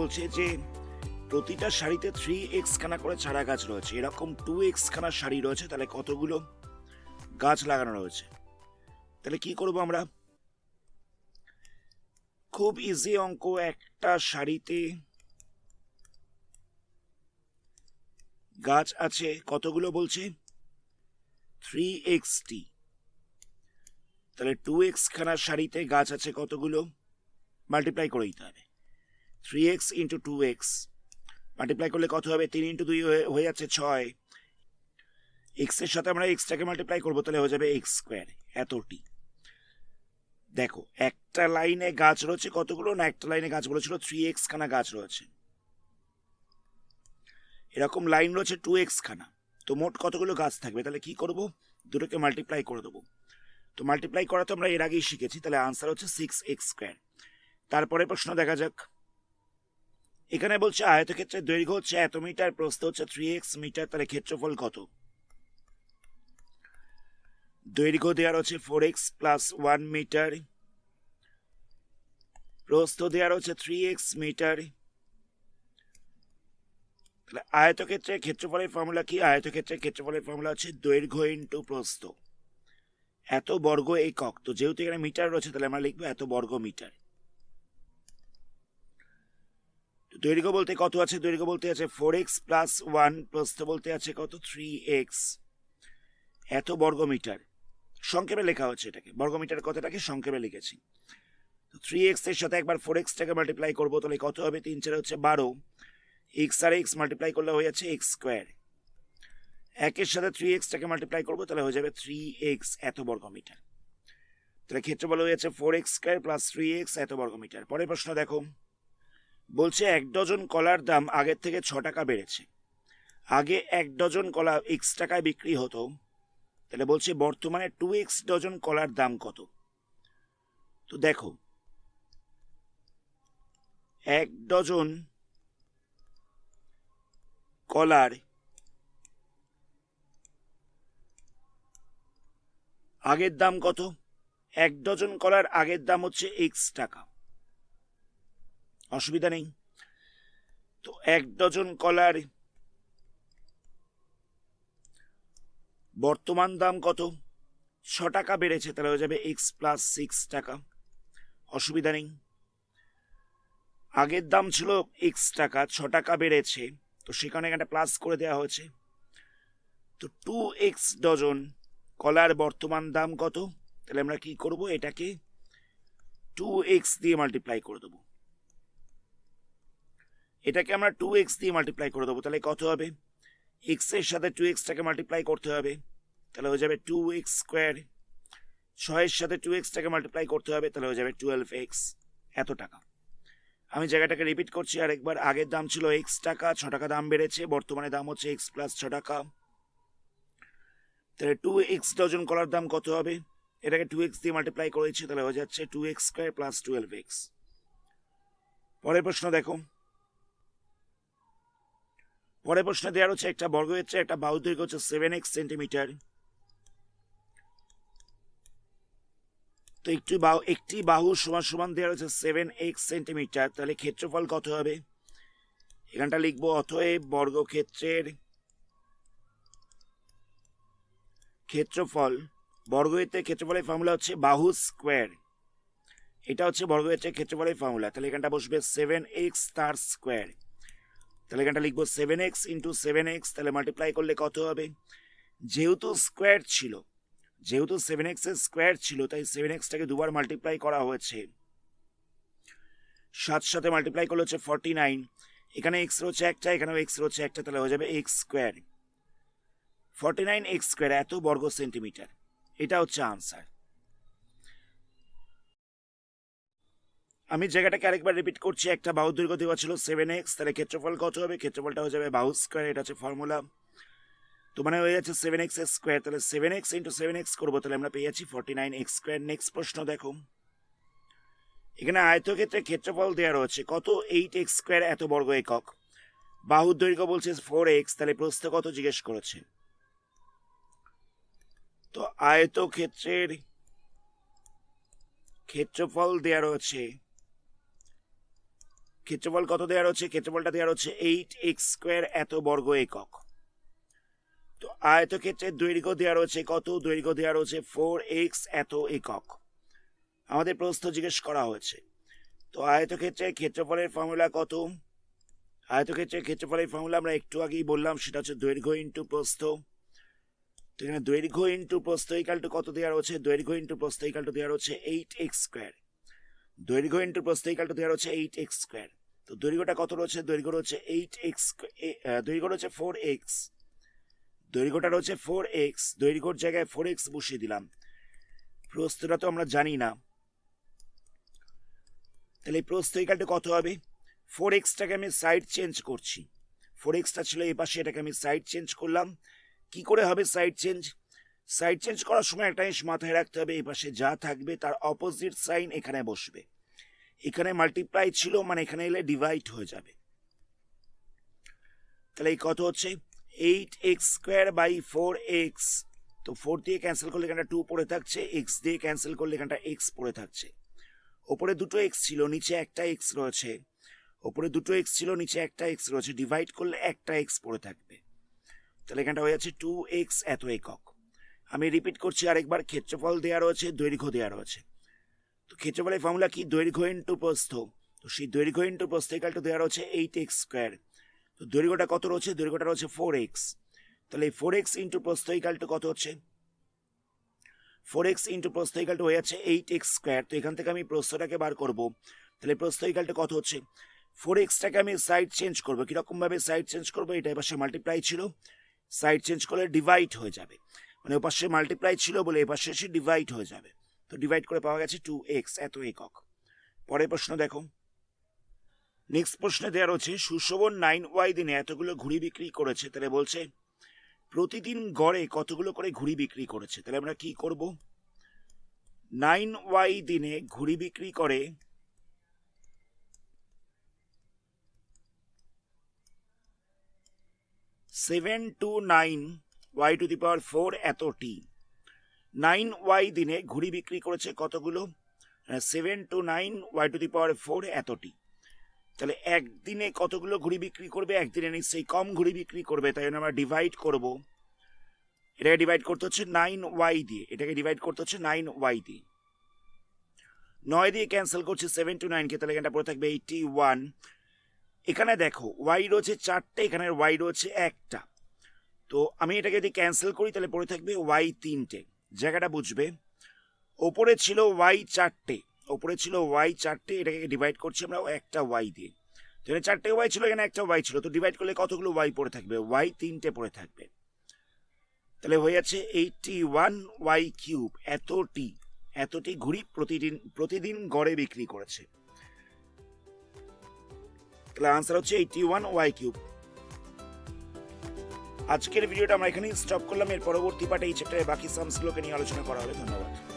বলছে যে প্রতিটা সারিতে 3x খানা করে চারা গাছ রয়েছে, এরকম 2x খানা সারি রয়েছে, তাহলে কতগুলো গাছ লাগানো রয়েছে। তাহলে কি করব আমরা? খুব ইজি অঙ্ক। একটা সারিতে গাছ আছে কতগুলো বলছে? 3xt। তাহলে 2x খানা সারিতে গাছ আছে কতগুলো? মাল্টিপ্লাই করে দিতে হবে। 3x ইন্টু 2x মাল্টিপ্লাই করলে কত হবে? 3 ইন্টু 2 হয়ে যাচ্ছে 6। এক্স এর সাথে আমরা এক্সটাকে মাল্টিপ্লাই করবো, তাহলে হয়ে যাবে এক্স স্কোয়ার। এতটি। দেখো একটা লাইনে গাছ রয়েছে কতগুলো? না, একটা লাইনে গাছ বলেছিল 3x খানা গাছ রয়েছে, এরকম লাইন রয়েছে 2x খানা। তো মোট কতগুলো গাছ থাকবে? তাহলে কি করব? দুটোকে মাল্টিপ্লাই করে দেবো। তো মাল্টিপ্লাই করা তো আমরা এর আগেই শিখেছি, তাহলে আনসার হচ্ছে 6x স্কোয়ার। তারপরে প্রশ্ন দেখা যাক। এখানে বলছে আয়তক্ষেত্রের দৈর্ঘ্য হচ্ছে এত মিটার, প্রস্থ হচ্ছে 3x মিটার, তাহলে ক্ষেত্রফল কত? দৈর্ঘ্য দেওয়া রয়েছে 4x প্লাস 1 মিটার, প্রস্থ দেওয়া রয়েছে 3x মিটার। তাহলে আয়তক্ষেত্রের ক্ষেত্রফলের ফর্মুলা কি? আয়তক্ষেত্রের ক্ষেত্রফলের ফর্মুলা হচ্ছে দৈর্ঘ্য ইন্টু প্রস্থ। এত বর্গ একক, তো যেহেতু এখানে মিটার রয়েছে তাহলে আমরা লিখবো এত বর্গ মিটার। দৈর্ঘ্য বলতে কত আছে? দৈর্ঘ্য বলতে আছে 4x প্লাস 1, প্রস্থ বলতে আছে কত? 3x, এত বর্গ মিটার। সংক্ষেপে লেখা হচ্ছে এটাকে, বর্গমিটার কথাটাকে সংক্ষেপে লিখেছি। 3x এর সাথে একবার 4x টাকে মাল্টিপ্লাই করবো, তাহলে কত হবে? 3 4 হচ্ছে 12, x আর x মাল্টিপ্লাই করলে হয়ে যাচ্ছে x স্কোয়ার। একের সাথে 3x টাকে মাল্টিপ্লাই করবো, তাহলে হয়ে যাবে 3x, এত বর্গ মিটার। তাহলে ক্ষেত্রফল হয়ে যাচ্ছে 4x স্কোয়ার প্লাস 3x, এত বর্গ মিটার। পরের প্রশ্ন দেখো, বলছে 1 ডজন কলার দাম আগের থেকে 6 টাকা বেড়েছে। আগে 1 ডজন কলা x টাকায় বিক্রি হতো, তাহলে বলছে বর্তমানে 2x ডজন কলার দাম কত? তো দেখো 1 ডজন কলার আগের দাম কত? 1 ডজন কলার আগের দাম হচ্ছে x টাকা, অসুবিধা নেই। তো 1 ডজন কলার বর্তমান দাম কত? 6 টাকা বেড়েছে, তাহলে হয়ে যাবে x প্লাস 6 টাকা, অসুবিধা নেই। আগের দাম ছিল x টাকা, 6 টাকা বেড়েছে, তো সেখানে একটা প্লাস করে দেওয়া হয়েছে। তো 2x ডজন কলার বর্তমান দাম কত? তাহলে আমরা কি করব? এটাকে 2x দিয়ে মাল্টিপ্লাই করে দেবো। এটাকে আমরা 2x দিয়ে মাল্টিপ্লাই করে দেবো, তাহলে কত হবে? x এর সাথে 2x টাকে মাল্টিপ্লাই করতে হবে, তাহলে হয়ে যাবে 2x স্কোয়ার। 6 এর সাথে 2x টাকে মাল্টিপ্লাই করতে হবে, তাহলে হয়ে যাবে 12x, এত টাকা। আমি জায়গাটাকে রিপিট করছি আরেকবার। আগের দাম ছিল x টাকা, 6 টাকা দাম বেড়েছে, বর্তমানে দাম হচ্ছে x প্লাস 6 টাকা। তাহলে 2x ডজন কলার দাম কত হবে? এটাকে 2x দিয়ে মাল্টিপ্লাই করেছি, তাহলে হয়ে যাচ্ছে 2x স্কোয়ার প্লাস 12x। পরের প্রশ্ন দেখো। পরের প্রশ্ন দেওয়া হচ্ছে একটা বর্গক্ষেত্রে একটা বাহু দৈর্ঘ্য হচ্ছে 7x সেন্টিমিটার। তো একটি বাহু সমান সমান দেওয়া হচ্ছে 7x সেন্টিমিটার, তাহলে ক্ষেত্রফল কত হবে? এখানটা লিখবো অতএব বর্গক্ষেত্রের ক্ষেত্রফল, বর্গক্ষেত্রের ক্ষেত্রফলের ফর্মুলা হচ্ছে বাহু স্কোয়ার। এটা হচ্ছে বর্গক্ষেত্রের ক্ষেত্রফলের ফর্মুলা, তাহলে এখানটা বসবে 7x তার স্কোয়ার। তাহলে এখানটা লিখবো 7x ইন্টু 7x, তাহলে মাল্টিপ্লাই করলে কত হবে? যেহেতু স্কোয়ার ছিল, যেহেতু 7x এর স্কোয়ার ছিল, তাই 7x টাকে দুবার মাল্টিপ্লাই করা হয়েছে। 7 সাথে মাল্টিপ্লাই করলে হচ্ছে 49, এখানে x রয়েছে একটা, এখানেও x রয়েছে একটা, তাহলে হয়ে যাবে x স্কোয়ার। 49x স্কোয়ার, এত বর্গ সেন্টিমিটার। এটা হচ্ছে আনসার। আমি জায়গাটাকে আরেকবার রিপিট করছি। একটা বাহু দৈর্ঘ্য দেওয়া ছিল 7x, তাহলে ক্ষেত্রফল কত হবে? ক্ষেত্রফলটা হয়ে যাবে বাহু স্কোয়ার, এটা হচ্ছে ফর্মুলা। তো মানে হয়ে যাচ্ছে 7x স্কোয়ার, তাহলে 7x ইন্টু 7x করবো, তাহলে আমরা পেয়ে যাচ্ছি 49x স্কোয়ার। নেক্সট প্রশ্ন দেখো। এখানে আয়তক্ষেত্রে ক্ষেত্রফল দেওয়া রয়েছে কত? 8x স্কোয়ার, এত বর্গ একক। বাহুর দৈর্ঘ্য বলছে 4x, তাহলে প্রস্থ কত জিজ্ঞেস করেছে। তো আয়তক্ষেত্রের ক্ষেত্রফল দেওয়া রয়েছে ক্ষেত্রফল কত দেওয়া রয়েছে? ক্ষেত্রফলটা দেওয়া রয়েছে 8x স্কোয়ার এত বর্গ একক। তো আয়তক্ষেত্রের দৈর্ঘ্য দেওয়া রয়েছে কত? দৈর্ঘ্য দেওয়া রয়েছে 4x এত একক। আমাদের প্রস্থ জিজ্ঞেস করা হয়েছে। তো আয়তক্ষেত্রের ক্ষেত্রফলের ফর্মুলা কত? আয়তক্ষেত্রের ক্ষেত্রফলের ফর্মুলা আমরা একটু আগেই বললাম, সেটা হচ্ছে দৈর্ঘ্য ইন্টু প্রস্থ। তো এখানে দৈর্ঘ্য ইন্টু প্রস্থ ইকাল টু কত দেওয়া রয়েছে? দৈর্ঘ্য ইন্টু প্রস্থ ইকাল টু দেওয়া রয়েছে 8x স্কোয়ার। দৈর্ঘ্য ইন্টু প্রস্থ ইকাল টু দেওয়া রয়েছে 8x স্কোয়ার। তো দৈর্ঘ্যটা কত রয়েছে? দৈর্ঘ্য রয়েছে 8x, দৈর্ঘ্য রয়েছে 4x, দৈর্ঘ্যটা রয়েছে 4x, দৈর্ঘ্যর জায়গায় 4x বসিয়ে দিলাম। প্রস্থটা তো আমরা জানি না, তাহলে এই প্রস্থ ইকাল টু কত হবে? 4xটাকে আমি সাইড চেঞ্জ করছি। 4xটা ছিল এই পাশে, এটাকে আমি সাইড চেঞ্জ করলাম। কি করে হবে সাইড চেঞ্জ? সাইড চেঞ্জ করার সময় একটা জিনিস মাথায় রাখতে হবে, এই পাশে যা থাকবে তার অপোজিট সাইন এখানে বসবে। এখানে মাল্টিপ্লাই ছিল মানে এখানে এলে ডিভাইড হয়ে যাবে। তাহলে এই কত হচ্ছে? 8x square by 4x। তো 4 দিয়ে ক্যান্সেল করলে এখানটা 2 পড়ে থাকছে, x দিয়ে ক্যান্সেল করলে এখানটা x পড়ে থাকছে। ওপরে দুটো x ছিল, নিচে একটা x রয়েছে। ওপরে দুটো x ছিল, নিচে একটা x রয়েছে, ডিভাইড করলে একটা x পড়ে থাকবে। তাহলে এখানটা হয়ে যাচ্ছে 2x এত একক। আমি রিপিট করছি আরেকবার, ক্ষেত্রফল দেওয়া রয়েছে, দৈর্ঘ্য দেওয়া রয়েছে। তো ক্ষেত্রফলের ফর্মুলা কি? দৈর্ঘ্য ইন্টু প্রস্থ। তো সেই দৈর্ঘ্য ইন্টু প্রস্থ ইকাল টু দেওয়া রয়েছে 8x স্কোয়ার। তো দৈর্ঘ্যটা কত রয়েছে? দৈর্ঘ্যটা রয়েছে 4x। তাহলে এই 4x ইন্টু প্রস্থ ইকাল টু কত হচ্ছে? 4x ইন্টু প্রস্থ ইকাল টু হয়ে যাচ্ছে 8x স্কোয়ার। তো এখান থেকে আমি প্রস্থটাকে বার করব। তাহলে প্রস্থ ইকাল টু কত হচ্ছে? 4xটাকে আমি সাইড চেঞ্জ করবো। কিরকম ভাবে সাইড চেঞ্জ করবো? এটা এপাশে মাল্টিপ্লাই ছিল, সাইড চেঞ্জ করলে ডিভাইড হয়ে যাবে, মানে ওপাশে মাল্টিপ্লাই ছিল বলে এপাশে এসে ডিভাইড হয়ে যাবে। তো ডিভাইড করে পাওয়া গেছে 2x এত একক। পরের প্রশ্ন দেখো। নেক্সট প্রশ্নে দেওয়া রয়েছে সুশোভন 9y দিনে এতগুলো ঘুড়ি বিক্রি করেছে। তাহলে বলছে প্রতিদিন গড়ে কতগুলো করে ঘুড়ি বিক্রি করেছে। তাহলে আমরা কি করব? 9y দিনে ঘুড়ি বিক্রি করে 7 to 9 y টু দি পাওয়ার 4 এত টি। 9y দিনে ঘুড়ি বিক্রি করেছে কতগুলো? 7 to 9 y টু দি পাওয়ার 4 এত টি। তাহলে একদিনে কতগুলো ঘুড়ি বিক্রি করবে? একদিনে নিশ্চয়ই কম ঘুড়ি বিক্রি করবে, তাই জন্য আমরা ডিভাইড করব। এটাকে ডিভাইড করতে হচ্ছে 9y দিয়ে, এটাকে ডিভাইড করতে হচ্ছে 9y দিয়ে। 9 দিয়ে ক্যান্সেল করছি 7 to 9 কে, তাহলে এখানটা পড়ে থাকবে 81। এখানে দেখো y রয়েছে 4টে, এখানে y রয়েছে একটা। তো আমি এটাকে যদি ক্যান্সেল করি তাহলে পড়ে থাকবে y 3টে। জায়গাটা বুঝবে, ওপরে ছিল y 4টে, ওপরে ছিল y 4টে, এটাকে ডিভাইড করছি আমরা একটা y দিয়ে। তো এখানে 4টে y ছিল, এখানে একটা y ছিল, তো ডিভাইড করলে কতগুলো y পড়ে থাকবে? y 3টে পড়ে থাকবে। তাহলে হয়ে যাচ্ছে 81y কিউব এতটি ঘুড়ি প্রতিদিন গড়ে বিক্রি করেছে। তাহলে আনসার হচ্ছে 81y কিউব। আজকের ভিডিওটা আমরা এখানেই স্টপ করলাম। এর পরবর্তী পার্টে এই চ্যাপ্টারে বাকি সামসগুলোকে নিয়ে আলোচনা করা হবে। ধন্যবাদ।